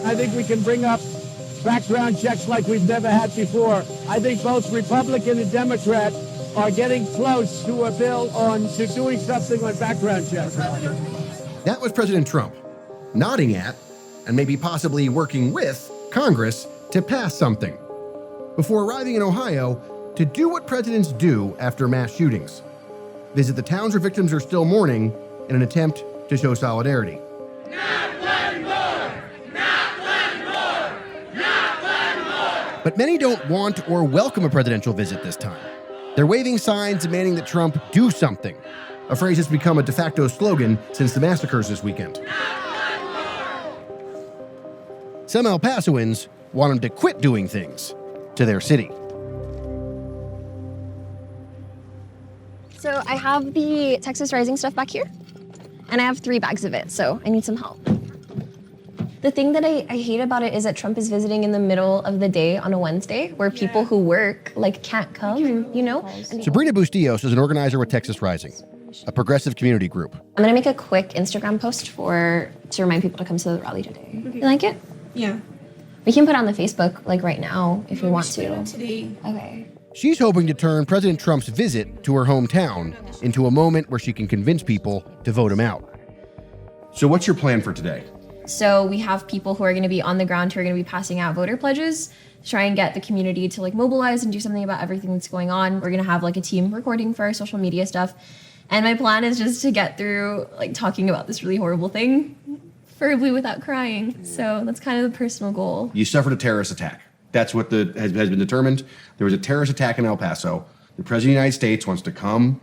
I think we can bring up background checks like we've never had before. I think both Republican and Democrat are getting close to a bill to doing something on background checks. That was President Trump, nodding at, and maybe possibly working with, Congress to pass something, before arriving in Ohio to do what presidents do after mass shootings: visit the towns where victims are still mourning in an attempt to show solidarity. Not one more! Not one more! Not one more! But many don't want or welcome a presidential visit this time. They're waving signs demanding that Trump do something, a phrase that's become a de facto slogan since the massacres this weekend. Some El Pasoans want him to quit doing things to their city. So I have the Texas Rising stuff back here, and I have 3 bags of it, so I need some help. The thing that I hate about it is that Trump is visiting in the middle of the day on a Wednesday, where people who work can't come, you know? Sabrina Bustillos is an organizer with Texas Rising, a progressive community group. I'm gonna make a quick Instagram post to remind people to come to the rally today. Okay. You like it? Yeah. We can put it on the Facebook right now if you want to. Today. Okay. She's hoping to turn President Trump's visit to her hometown into a moment where she can convince people to vote him out. So what's your plan for today? So we have people who are going to be on the ground who are going to be passing out voter pledges, try and get the community to mobilize and do something about everything that's going on. We're going to have a team recording for our social media stuff. And my plan is just to get through talking about this really horrible thing, preferably without crying. So that's kind of the personal goal. You suffered a terrorist attack. That's what has been determined. There was a terrorist attack in El Paso. The President of the United States wants to come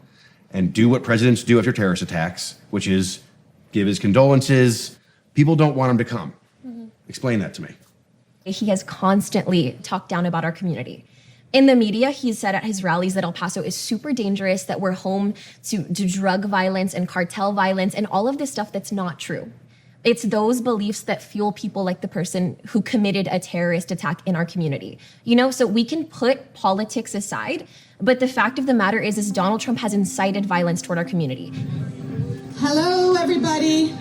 and do what presidents do after terrorist attacks, which is give his condolences. People don't want him to come. Mm-hmm. Explain that to me. He has constantly talked down about our community. In the media, he's said at his rallies that El Paso is super dangerous, that we're home to drug violence and cartel violence and all of this stuff that's not true. It's those beliefs that fuel people like the person who committed a terrorist attack in our community. So we can put politics aside, but the fact of the matter is Donald Trump has incited violence toward our community. Hello, everybody.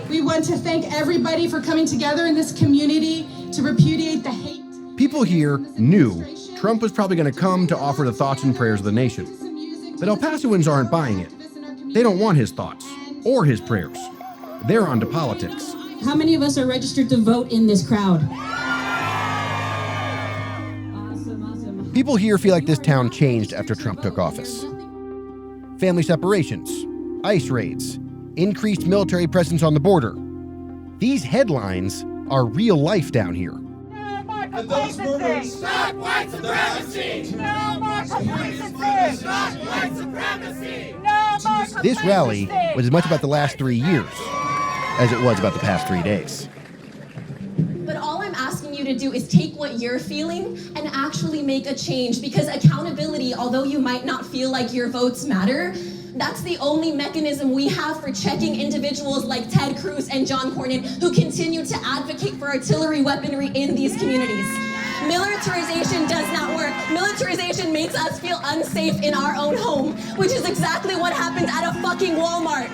We want to thank everybody for coming together in this community to repudiate the hate. People here knew Trump was probably going to come to offer the thoughts and prayers of the nation. But El Pasoans aren't buying it. They don't want his thoughts or his prayers. They're on to politics. How many of us are registered to vote in this crowd? Awesome. People here feel like this town changed after Trump took office. Family separations, ICE raids, increased military presence on the border. These headlines are real life down here. And those murders, stop white supremacy! No more complacency! Stop white supremacy! No more complacency! This rally was as much about the last 3 years as it was about the past 3 days. But all I'm asking you to do is take what you're feeling and actually make a change, because accountability, although you might not feel like your votes matter, that's the only mechanism we have for checking individuals like Ted Cruz and John Cornyn who continue to advocate for artillery weaponry in these communities. Militarization does not work. Militarization makes us feel unsafe in our own home, which is exactly what happened at a fucking Walmart.